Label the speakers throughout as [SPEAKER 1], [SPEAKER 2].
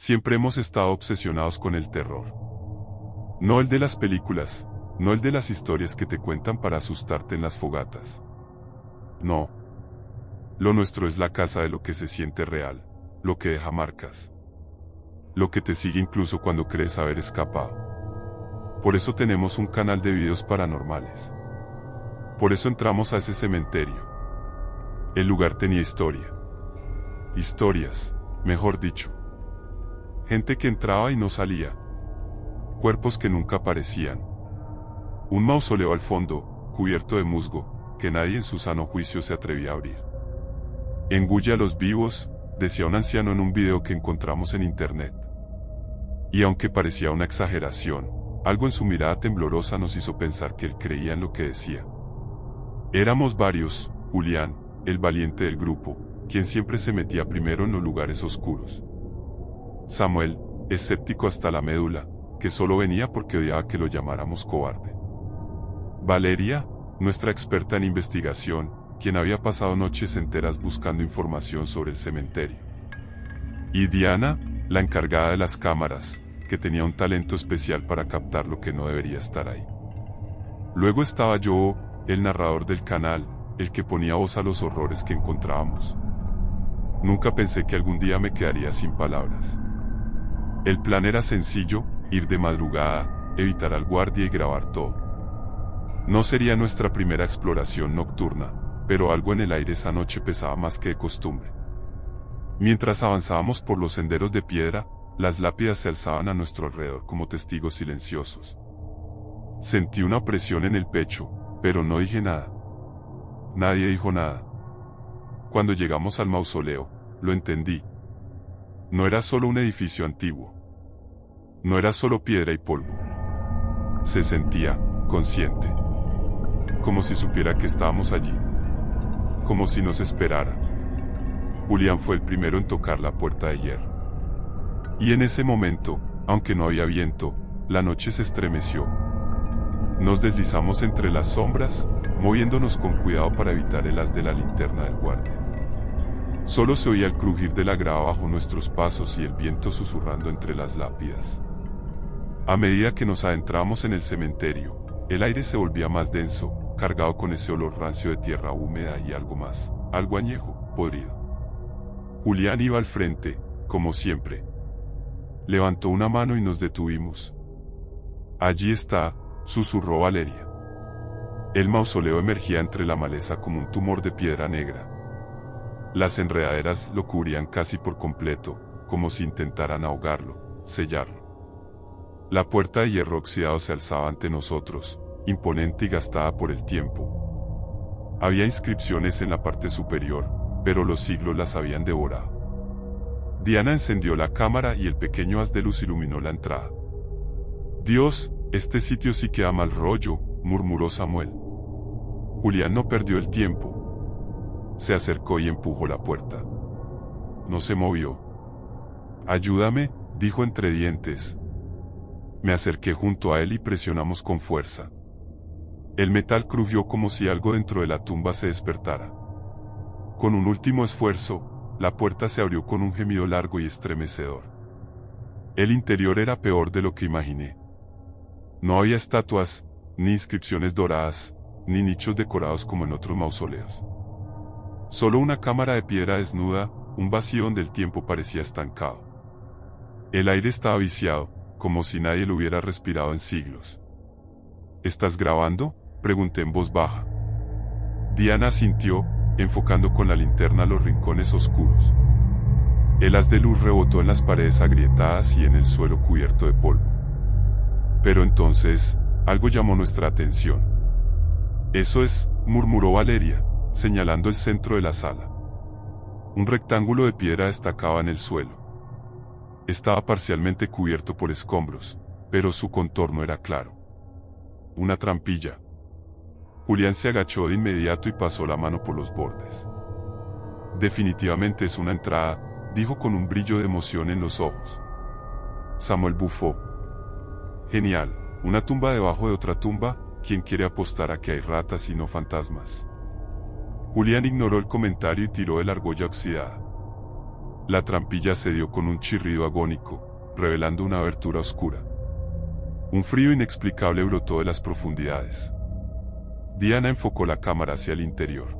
[SPEAKER 1] Siempre hemos estado obsesionados con el terror. No el de las películas, no el de las historias que te cuentan para asustarte en las fogatas. No. Lo nuestro es la casa de lo que se siente real, lo que deja marcas. Lo que te sigue incluso cuando crees haber escapado. Por eso tenemos un canal de videos paranormales. Por eso entramos a ese cementerio. El lugar tenía historia. Historias, mejor dicho. Gente que entraba y no salía. Cuerpos que nunca aparecían. Un mausoleo al fondo, cubierto de musgo, que nadie en su sano juicio se atrevía a abrir. Engulle a los vivos, decía un anciano en un video que encontramos en internet. Y aunque parecía una exageración, algo en su mirada temblorosa nos hizo pensar que él creía en lo que decía. Éramos varios, Julián, el valiente del grupo, quien siempre se metía primero en los lugares oscuros. Samuel, escéptico hasta la médula, que solo venía porque odiaba que lo llamáramos cobarde. Valeria, nuestra experta en investigación, quien había pasado noches enteras buscando información sobre el cementerio. Y Diana, la encargada de las cámaras, que tenía un talento especial para captar lo que no debería estar ahí. Luego estaba yo, el narrador del canal, el que ponía voz a los horrores que encontrábamos. Nunca pensé que algún día me quedaría sin palabras. El plan era sencillo, ir de madrugada, evitar al guardia y grabar todo. No sería nuestra primera exploración nocturna, pero algo en el aire esa noche pesaba más que de costumbre. Mientras avanzábamos por los senderos de piedra, las lápidas se alzaban a nuestro alrededor como testigos silenciosos. Sentí una presión en el pecho, pero no dije nada. Nadie dijo nada. Cuando llegamos al mausoleo, lo entendí. No era solo un edificio antiguo. No era solo piedra y polvo. Se sentía consciente. Como si supiera que estábamos allí. Como si nos esperara. Julián fue el primero en tocar la puerta de hierro. Y en ese momento, aunque no había viento, la noche se estremeció. Nos deslizamos entre las sombras, moviéndonos con cuidado para evitar el haz de la linterna del guardia. Solo se oía el crujir de la grava bajo nuestros pasos y el viento susurrando entre las lápidas. A medida que nos adentramos en el cementerio, el aire se volvía más denso, cargado con ese olor rancio de tierra húmeda y algo más, algo añejo, podrido. Julián iba al frente, como siempre. Levantó una mano y nos detuvimos. Allí está, susurró Valeria. El mausoleo emergía entre la maleza como un tumor de piedra negra. Las enredaderas lo cubrían casi por completo, como si intentaran ahogarlo, sellarlo. La puerta de hierro oxidado se alzaba ante nosotros, imponente y gastada por el tiempo. Había inscripciones en la parte superior, pero los siglos las habían devorado. Diana encendió la cámara y el pequeño haz de luz iluminó la entrada. Dios, este sitio sí que da mal rollo, murmuró Samuel. Julián no perdió el tiempo. Se acercó y empujó la puerta. No se movió. Ayúdame, dijo entre dientes. Me acerqué junto a él y presionamos con fuerza. El metal crujió como si algo dentro de la tumba se despertara. Con un último esfuerzo, la puerta se abrió con un gemido largo y estremecedor. El interior era peor de lo que imaginé. No había estatuas, ni inscripciones doradas, ni nichos decorados como en otros mausoleos. Solo una cámara de piedra desnuda, un vacío donde el tiempo parecía estancado. El aire estaba viciado, como si nadie lo hubiera respirado en siglos. ¿Estás grabando?, pregunté en voz baja. Diana asintió, enfocando con la linterna los rincones oscuros. El haz de luz rebotó en las paredes agrietadas y en el suelo cubierto de polvo. Pero entonces, algo llamó nuestra atención. Eso es, murmuró Valeria, señalando el centro de la sala. Un rectángulo de piedra destacaba en el suelo. Estaba parcialmente cubierto por escombros, pero su contorno era claro. Una trampilla. Julián se agachó de inmediato y pasó la mano por los bordes. Definitivamente es una entrada, dijo con un brillo de emoción en los ojos. Samuel bufó. Genial, una tumba debajo de otra tumba, ¿quién quiere apostar a que hay ratas y no fantasmas? Julián ignoró el comentario y tiró de la argolla oxidada. La trampilla cedió con un chirrido agónico, revelando una abertura oscura. Un frío inexplicable brotó de las profundidades. Diana enfocó la cámara hacia el interior.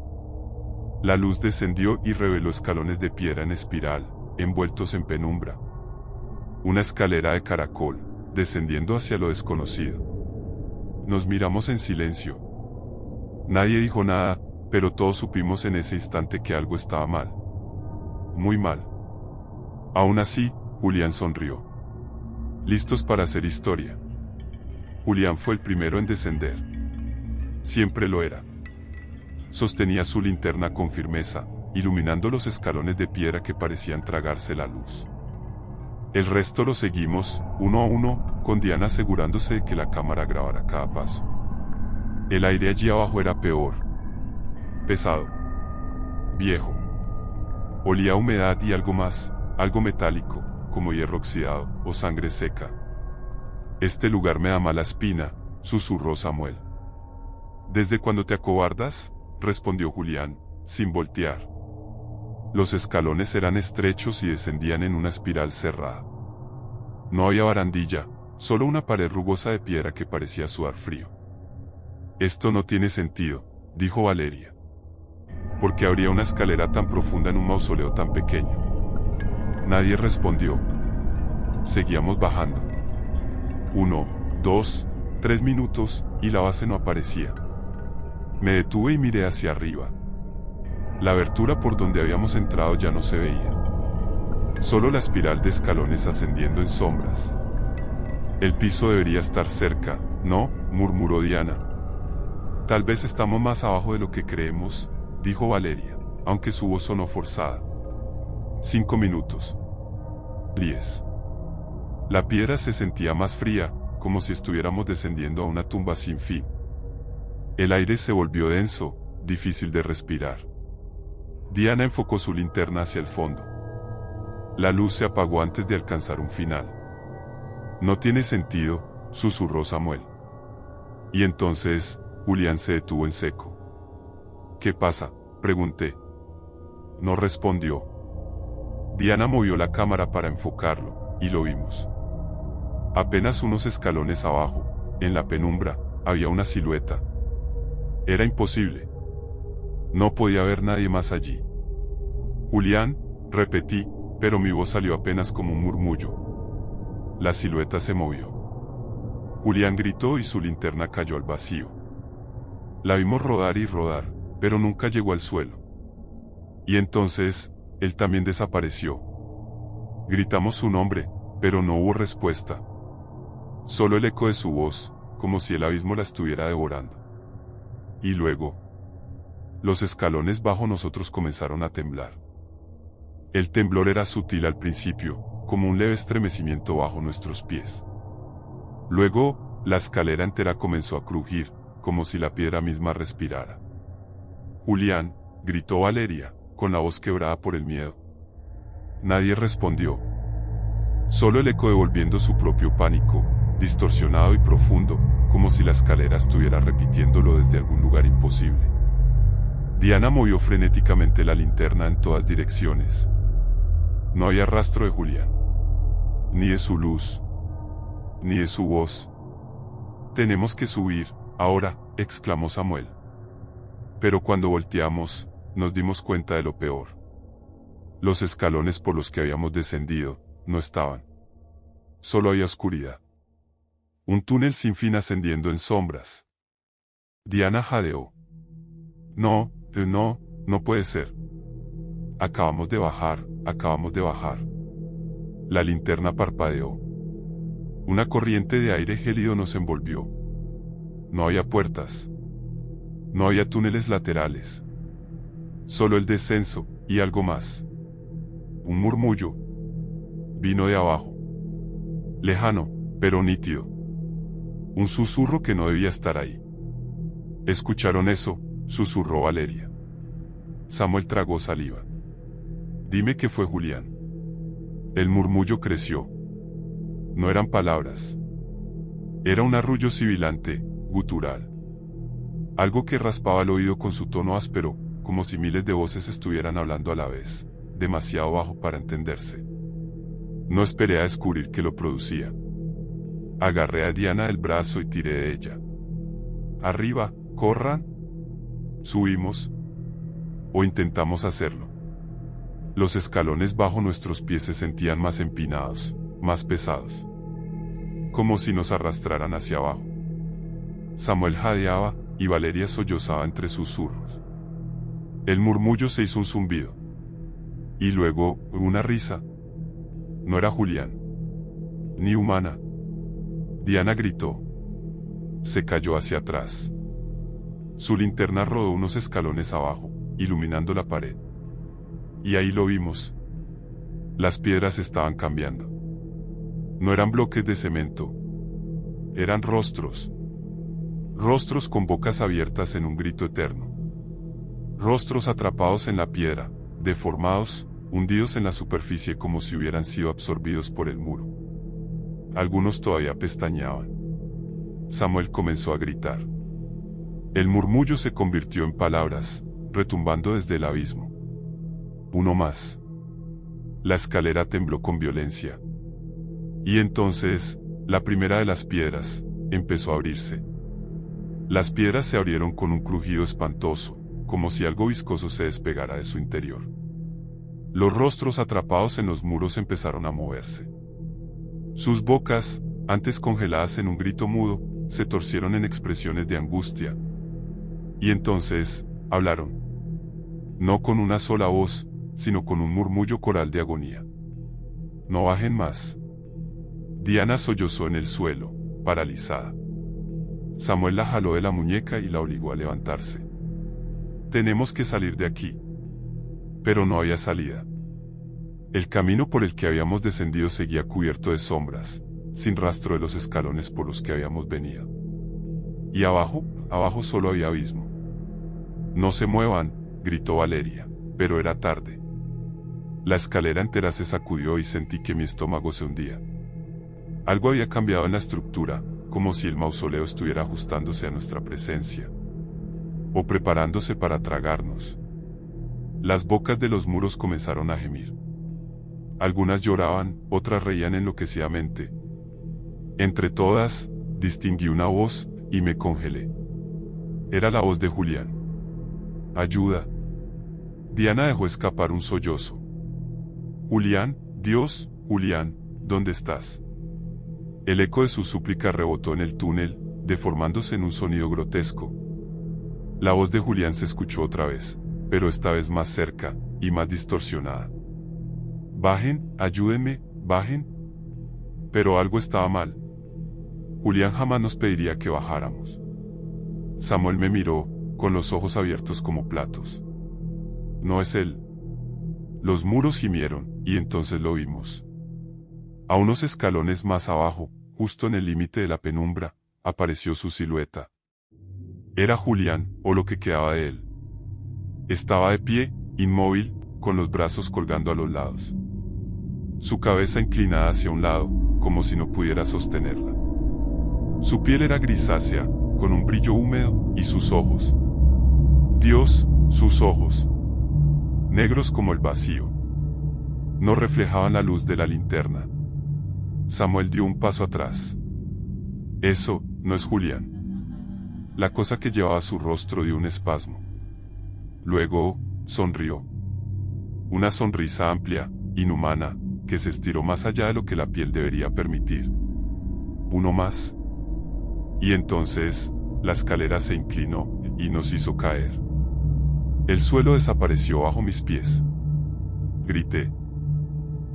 [SPEAKER 1] La luz descendió y reveló escalones de piedra en espiral, envueltos en penumbra. Una escalera de caracol, descendiendo hacia lo desconocido. Nos miramos en silencio. Nadie dijo nada, pero todos supimos en ese instante que algo estaba mal. Muy mal. Aún así, Julián sonrió. ¿Listos para hacer historia? Julián fue el primero en descender. Siempre lo era. Sostenía su linterna con firmeza, iluminando los escalones de piedra que parecían tragarse la luz. El resto lo seguimos, uno a uno, con Diana asegurándose de que la cámara grabara cada paso. El aire allí abajo era peor. Pesado. Viejo. Olía a humedad y algo más, algo metálico, como hierro oxidado o sangre seca. Este lugar me da mala espina, susurró Samuel. ¿Desde cuándo te acobardas?, respondió Julián, sin voltear. Los escalones eran estrechos y descendían en una espiral cerrada. No había barandilla, solo una pared rugosa de piedra que parecía sudar frío. Esto no tiene sentido, dijo Valeria. ¿Por qué habría una escalera tan profunda en un mausoleo tan pequeño? Nadie respondió. Seguíamos bajando. 1, 2, 3 minutos, y la base no aparecía. Me detuve y miré hacia arriba. La abertura por donde habíamos entrado ya no se veía. Solo la espiral de escalones ascendiendo en sombras. El piso debería estar cerca, ¿no?, murmuró Diana. Tal vez estamos más abajo de lo que creemos, dijo Valeria, aunque su voz sonó forzada. 5 minutos. 10. La piedra se sentía más fría, como si estuviéramos descendiendo a una tumba sin fin. El aire se volvió denso, difícil de respirar. Diana enfocó su linterna hacia el fondo. La luz se apagó antes de alcanzar un final. No tiene sentido, susurró Samuel. Y entonces, Julián se detuvo en seco. ¿Qué pasa?, pregunté. No respondió. Diana movió la cámara para enfocarlo, y lo vimos. Apenas unos escalones abajo, en la penumbra, había una silueta. Era imposible. No podía haber nadie más allí. Julián, repetí, pero mi voz salió apenas como un murmullo. La silueta se movió. Julián gritó y su linterna cayó al vacío. La vimos rodar y rodar, pero nunca llegó al suelo. Y entonces, él también desapareció. Gritamos su nombre, pero no hubo respuesta. Solo el eco de su voz, como si el abismo la estuviera devorando. Y luego, los escalones bajo nosotros comenzaron a temblar. El temblor era sutil al principio, como un leve estremecimiento bajo nuestros pies. Luego, la escalera entera comenzó a crujir, como si la piedra misma respirara. Julián, gritó Valeria, con la voz quebrada por el miedo. Nadie respondió. Solo el eco devolviendo su propio pánico, distorsionado y profundo, como si la escalera estuviera repitiéndolo desde algún lugar imposible. Diana movió frenéticamente la linterna en todas direcciones. No había rastro de Julián. Ni de su luz. Ni de su voz. «Tenemos que subir, ahora», exclamó Samuel. Pero cuando volteamos, nos dimos cuenta de lo peor. Los escalones por los que habíamos descendido, no estaban. Solo había oscuridad. Un túnel sin fin ascendiendo en sombras. Diana jadeó. No puede ser. Acabamos de bajar. La linterna parpadeó. Una corriente de aire gélido nos envolvió. No había puertas. No había túneles laterales. Solo el descenso, y algo más. Un murmullo. Vino de abajo. Lejano, pero nítido. Un susurro que no debía estar ahí. ¿Escucharon eso?, susurró Valeria. Samuel tragó saliva. Dime que fue Julián. El murmullo creció. No eran palabras. Era un arrullo sibilante, gutural. Algo que raspaba el oído con su tono áspero, como si miles de voces estuvieran hablando a la vez. demasiado bajo para entenderse. No esperé a descubrir que lo producía. Agarré a Diana del brazo y tiré de ella. Arriba, corran. Subimos. O intentamos hacerlo. Los escalones bajo nuestros pies se sentían más empinados, más pesados. Como si nos arrastraran hacia abajo. Samuel jadeaba y Valeria sollozaba entre susurros. El murmullo se hizo un zumbido. Y luego, una risa. No era Julián. Ni humana. Diana gritó. Se cayó hacia atrás. Su linterna rodó unos escalones abajo, iluminando la pared. Y ahí lo vimos. Las piedras estaban cambiando. No eran bloques de cemento. Eran rostros. Rostros con bocas abiertas en un grito eterno. Rostros atrapados en la piedra, deformados, hundidos en la superficie como si hubieran sido absorbidos por el muro. Algunos todavía pestañeaban. Samuel comenzó a gritar. El murmullo se convirtió en palabras, retumbando desde el abismo. Uno más. La escalera tembló con violencia. Y entonces, la primera de las piedras, empezó a abrirse. Las piedras se abrieron con un crujido espantoso, como si algo viscoso se despegara de su interior. Los rostros atrapados en los muros empezaron a moverse. Sus bocas, antes congeladas en un grito mudo, se torcieron en expresiones de angustia. Y entonces, hablaron. No con una sola voz, sino con un murmullo coral de agonía. No bajen más. Diana sollozó en el suelo, paralizada. Samuel la jaló de la muñeca y la obligó a levantarse. Tenemos que salir de aquí. Pero no había salida. El camino por el que habíamos descendido seguía cubierto de sombras, sin rastro de los escalones por los que habíamos venido. Y abajo solo había abismo. No se muevan, gritó Valeria, pero era tarde. La escalera entera se sacudió y sentí que mi estómago se hundía. Algo había cambiado en la estructura, como si el mausoleo estuviera ajustándose a nuestra presencia. O preparándose para tragarnos. Las bocas de los muros comenzaron a gemir. Algunas lloraban, otras reían enloquecidamente. Entre todas, distinguí una voz, y me congelé. Era la voz de Julián. ¡Ayuda! Diana dejó escapar un sollozo. Julián, Dios, Julián, ¿dónde estás? El eco de su súplica rebotó en el túnel, deformándose en un sonido grotesco. La voz de Julián se escuchó otra vez, pero esta vez más cerca, y más distorsionada. Bajen, ayúdenme, bajen. Pero algo estaba mal. Julián jamás nos pediría que bajáramos. Samuel me miró, con los ojos abiertos como platos. No es él. Los muros gimieron, y entonces lo vimos. A unos escalones más abajo, justo en el límite de la penumbra, apareció su silueta. Era Julián, o lo que quedaba de él. Estaba de pie, inmóvil, con los brazos colgando a los lados. Su cabeza inclinada hacia un lado, como si no pudiera sostenerla. Su piel era grisácea, con un brillo húmedo, y sus ojos. Dios, sus ojos. Negros como el vacío. No reflejaban la luz de la linterna. Samuel dio un paso atrás. Eso, no es Julián. La cosa que llevaba su rostro dio un espasmo. Luego, sonrió. Una sonrisa amplia, inhumana, que se estiró más allá de lo que la piel debería permitir. Uno más. Y entonces, la escalera se inclinó, y nos hizo caer. El suelo desapareció bajo mis pies. Grité.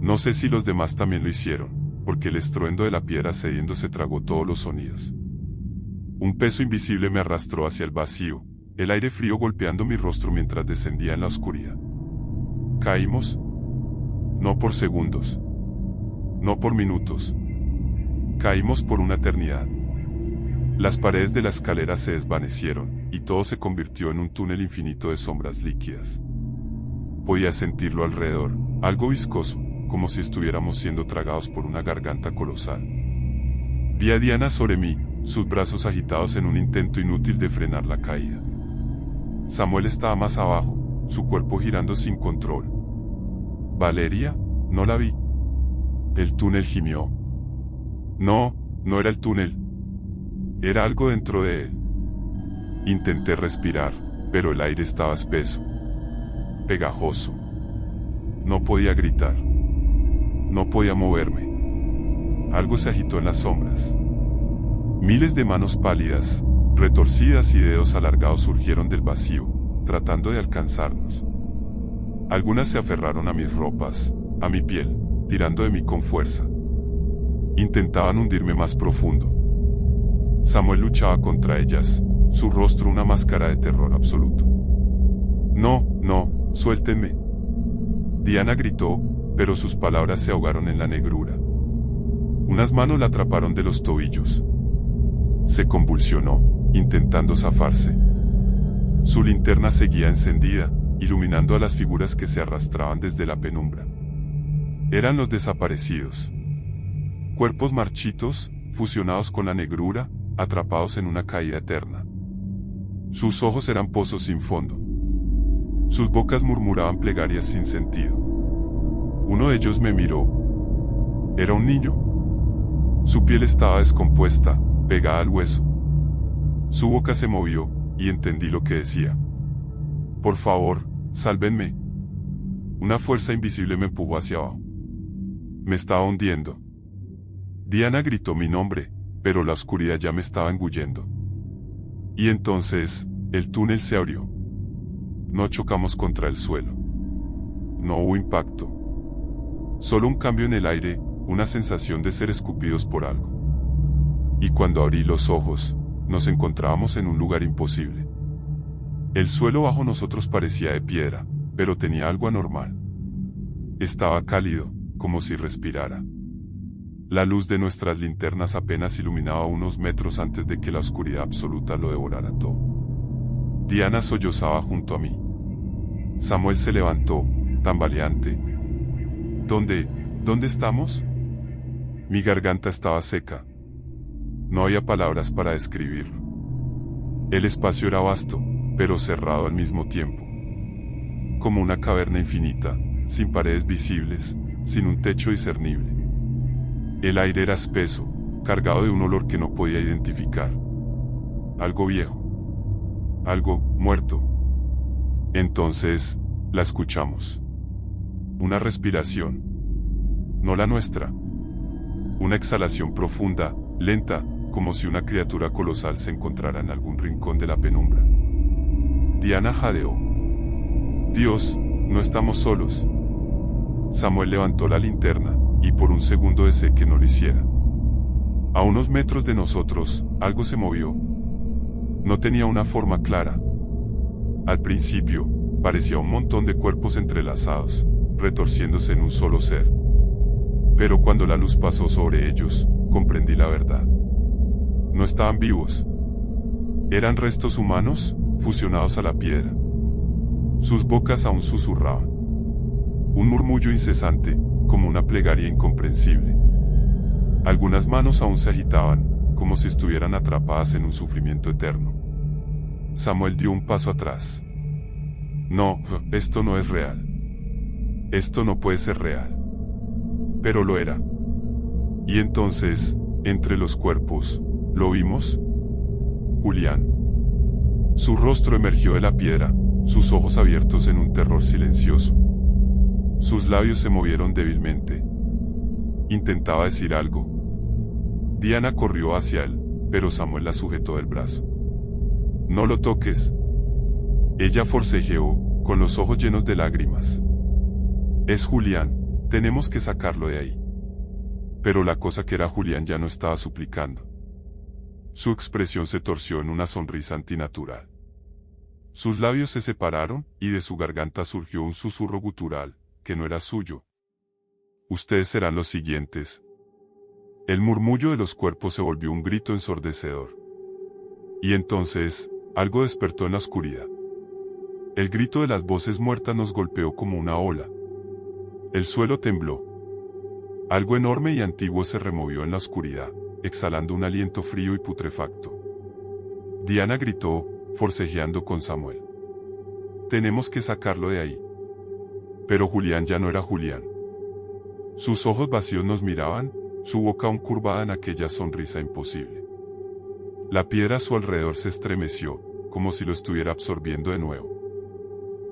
[SPEAKER 1] No sé si los demás también lo hicieron, porque el estruendo de la piedra cediendo se tragó todos los sonidos. Un peso invisible me arrastró hacia el vacío, el aire frío golpeando mi rostro mientras descendía en la oscuridad. ¿Caímos? No por segundos. No por minutos. Caímos por una eternidad. Las paredes de la escalera se desvanecieron, y todo se convirtió en un túnel infinito de sombras líquidas. Podía sentirlo alrededor, algo viscoso, como si estuviéramos siendo tragados por una garganta colosal. Vi a Diana sobre mí, sus brazos agitados en un intento inútil de frenar la caída. Samuel estaba más abajo, su cuerpo girando sin control. Valeria, no la vi. El túnel gimió. No, no era el túnel. Era algo dentro de él. Intenté respirar, pero el aire estaba espeso, pegajoso. No podía gritar. No podía moverme. Algo se agitó en las sombras. Miles de manos pálidas, retorcidas y dedos alargados surgieron del vacío, tratando de alcanzarnos. Algunas se aferraron a mis ropas, a mi piel, tirando de mí con fuerza. Intentaban hundirme más profundo. Samuel luchaba contra ellas, su rostro una máscara de terror absoluto. No, no, suéltenme. Diana gritó, pero sus palabras se ahogaron en la negrura. Unas manos la atraparon de los tobillos. Se convulsionó, intentando zafarse. Su linterna seguía encendida, iluminando a las figuras que se arrastraban desde la penumbra. Eran los desaparecidos. Cuerpos marchitos, fusionados con la negrura, atrapados en una caída eterna. Sus ojos eran pozos sin fondo. Sus bocas murmuraban plegarias sin sentido. Uno de ellos me miró. Era un niño. Su piel estaba descompuesta, pegada al hueso. Su boca se movió, y entendí lo que decía. Por favor, sálvenme. Una fuerza invisible me empujó hacia abajo. Me estaba hundiendo. Diana gritó mi nombre, pero la oscuridad ya me estaba engullendo. Y entonces, el túnel se abrió. No chocamos contra el suelo. No hubo impacto. Solo un cambio en el aire, una sensación de ser escupidos por algo. Y cuando abrí los ojos, nos encontrábamos en un lugar imposible. El suelo bajo nosotros parecía de piedra, pero tenía algo anormal. Estaba cálido, como si respirara. La luz de nuestras linternas apenas iluminaba unos metros antes de que la oscuridad absoluta lo devorara todo. Diana sollozaba junto a mí. Samuel se levantó, tambaleante. ¿Dónde estamos? Mi garganta estaba seca. No había palabras para describirlo. El espacio era vasto, pero cerrado al mismo tiempo. Como una caverna infinita, sin paredes visibles, sin un techo discernible. El aire era espeso, cargado de un olor que no podía identificar. Algo viejo. Algo muerto. Entonces, la escuchamos. Una respiración. No la nuestra. Una exhalación profunda, lenta, como si una criatura colosal se encontrara en algún rincón de la penumbra. Diana jadeó. Dios, no estamos solos. Samuel levantó la linterna, y por un segundo deseé que no lo hiciera. A unos metros de nosotros, algo se movió. No tenía una forma clara. Al principio, parecía un montón de cuerpos entrelazados, retorciéndose en un solo ser. Pero cuando la luz pasó sobre ellos, comprendí la verdad. No estaban vivos. Eran restos humanos, fusionados a la piedra. Sus bocas aún susurraban. Un murmullo incesante, como una plegaria incomprensible. Algunas manos aún se agitaban, como si estuvieran atrapadas en un sufrimiento eterno. Samuel dio un paso atrás. No, esto no es real. Esto no puede ser real. Pero lo era. Y entonces, entre los cuerpos, ¿lo vimos? Julián. Su rostro emergió de la piedra, sus ojos abiertos en un terror silencioso. Sus labios se movieron débilmente. Intentaba decir algo. Diana corrió hacia él, pero Samuel la sujetó del brazo. No lo toques. Ella forcejeó, con los ojos llenos de lágrimas. Es Julián, tenemos que sacarlo de ahí. Pero la cosa que era Julián ya no estaba suplicando. Su expresión se torció en una sonrisa antinatural. Sus labios se separaron, y de su garganta surgió un susurro gutural, que no era suyo. Ustedes serán los siguientes. El murmullo de los cuerpos se volvió un grito ensordecedor. Y entonces, algo despertó en la oscuridad. El grito de las voces muertas nos golpeó como una ola. El suelo tembló. Algo enorme y antiguo se removió en la oscuridad, exhalando un aliento frío y putrefacto. Diana gritó, forcejeando con Samuel. Tenemos que sacarlo de ahí. Pero Julián ya no era Julián. Sus ojos vacíos nos miraban, su boca aún curvada en aquella sonrisa imposible. La piedra a su alrededor se estremeció, como si lo estuviera absorbiendo de nuevo.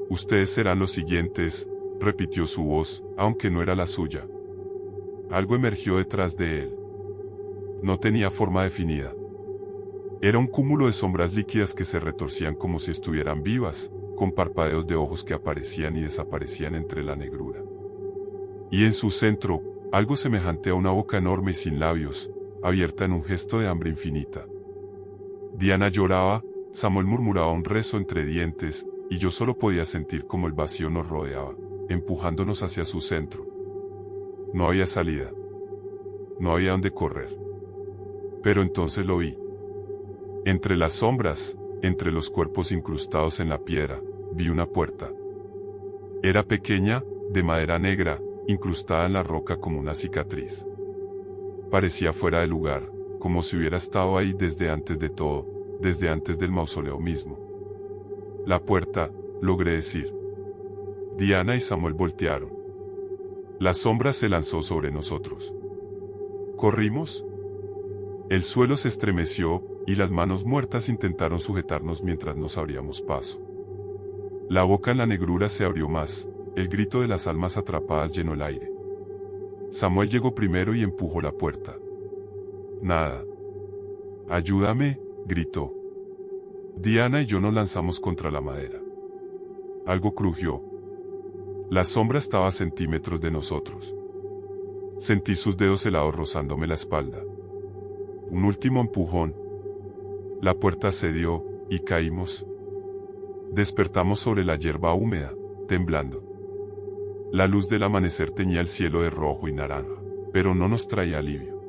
[SPEAKER 1] Ustedes serán los siguientes, repitió su voz, aunque no era la suya. Algo emergió detrás de él. No tenía forma definida. Era un cúmulo de sombras líquidas que se retorcían como si estuvieran vivas, con parpadeos de ojos que aparecían y desaparecían entre la negrura. Y en su centro, algo semejante a una boca enorme y sin labios, abierta en un gesto de hambre infinita. Diana lloraba, Samuel murmuraba un rezo entre dientes, y yo solo podía sentir cómo el vacío nos rodeaba, empujándonos hacia su centro. No había salida. No había dónde correr. Pero entonces lo vi. Entre las sombras, entre los cuerpos incrustados en la piedra, vi una puerta. Era pequeña, de madera negra, incrustada en la roca como una cicatriz. Parecía fuera de lugar, como si hubiera estado ahí desde antes de todo, desde antes del mausoleo mismo. La puerta, logré decir. Diana y Samuel voltearon. La sombra se lanzó sobre nosotros. ¿Corrimos? El suelo se estremeció, y las manos muertas intentaron sujetarnos mientras nos abríamos paso. La boca en la negrura se abrió más, el grito de las almas atrapadas llenó el aire. Samuel llegó primero y empujó la puerta. Nada. Ayúdame, gritó. Diana y yo nos lanzamos contra la madera. Algo crujió. La sombra estaba a centímetros de nosotros. Sentí sus dedos helados rozándome la espalda. Un último empujón. La puerta cedió, y caímos. Despertamos sobre la hierba húmeda, temblando. La luz del amanecer teñía el cielo de rojo y naranja, pero no nos traía alivio.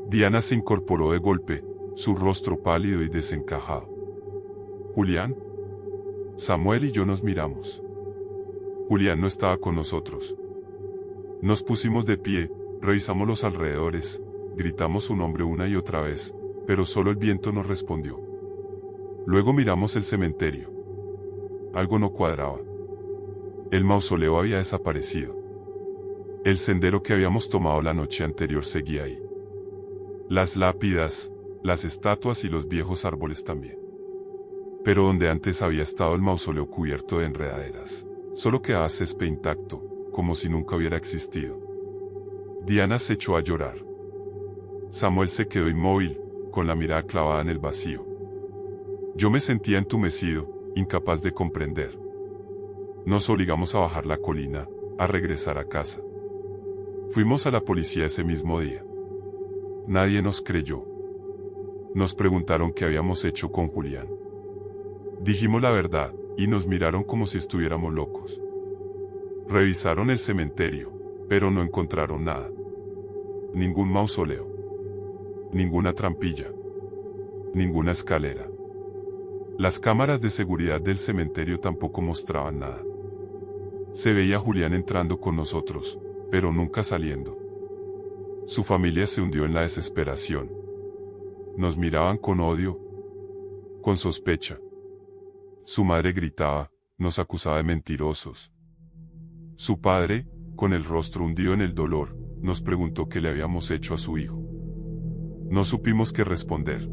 [SPEAKER 1] Diana se incorporó de golpe, su rostro pálido y desencajado. ¿Julián? Samuel y yo nos miramos. Julián no estaba con nosotros. Nos pusimos de pie, revisamos los alrededores, gritamos su nombre una y otra vez, pero solo el viento nos respondió. Luego miramos el cementerio. Algo no cuadraba. El mausoleo había desaparecido. El sendero que habíamos tomado la noche anterior seguía ahí. Las lápidas, las estatuas y los viejos árboles también. Pero donde antes había estado el mausoleo cubierto de enredaderas, solo quedaba césped intacto, como si nunca hubiera existido. Diana se echó a llorar. Samuel se quedó inmóvil, con la mirada clavada en el vacío. Yo me sentía entumecido, incapaz de comprender. Nos obligamos a bajar la colina, a regresar a casa. Fuimos a la policía ese mismo día. Nadie nos creyó. Nos preguntaron qué habíamos hecho con Julián. Dijimos la verdad, y nos miraron como si estuviéramos locos. Revisaron el cementerio, pero no encontraron nada. Ningún mausoleo. Ninguna trampilla. Ninguna escalera. Las cámaras de seguridad del cementerio tampoco mostraban nada. Se veía a Julián entrando con nosotros, pero nunca saliendo. Su familia se hundió en la desesperación. Nos miraban con odio, con sospecha. Su madre gritaba, nos acusaba de mentirosos. Su padre, con el rostro hundido en el dolor, nos preguntó qué le habíamos hecho a su hijo. No supimos qué responder.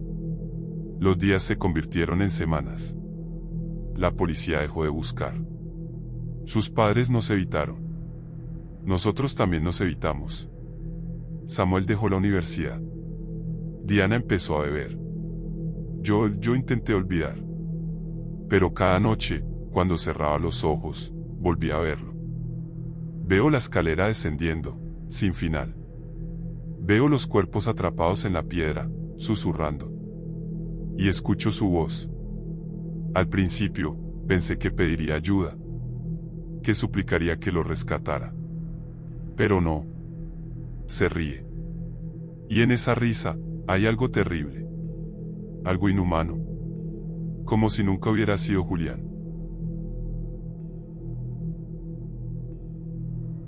[SPEAKER 1] Los días se convirtieron en semanas. La policía dejó de buscar. Sus padres nos evitaron. Nosotros también nos evitamos. Samuel dejó la universidad. Diana empezó a beber. Yo intenté olvidar. Pero cada noche, cuando cerraba los ojos, volvía a verlo. Veo la escalera descendiendo, sin final. Veo los cuerpos atrapados en la piedra, susurrando. Y escucho su voz. Al principio, pensé que pediría ayuda, que suplicaría que lo rescatara. Pero no. Se ríe. Y en esa risa, hay algo terrible. Algo inhumano. Como si nunca hubiera sido Julián.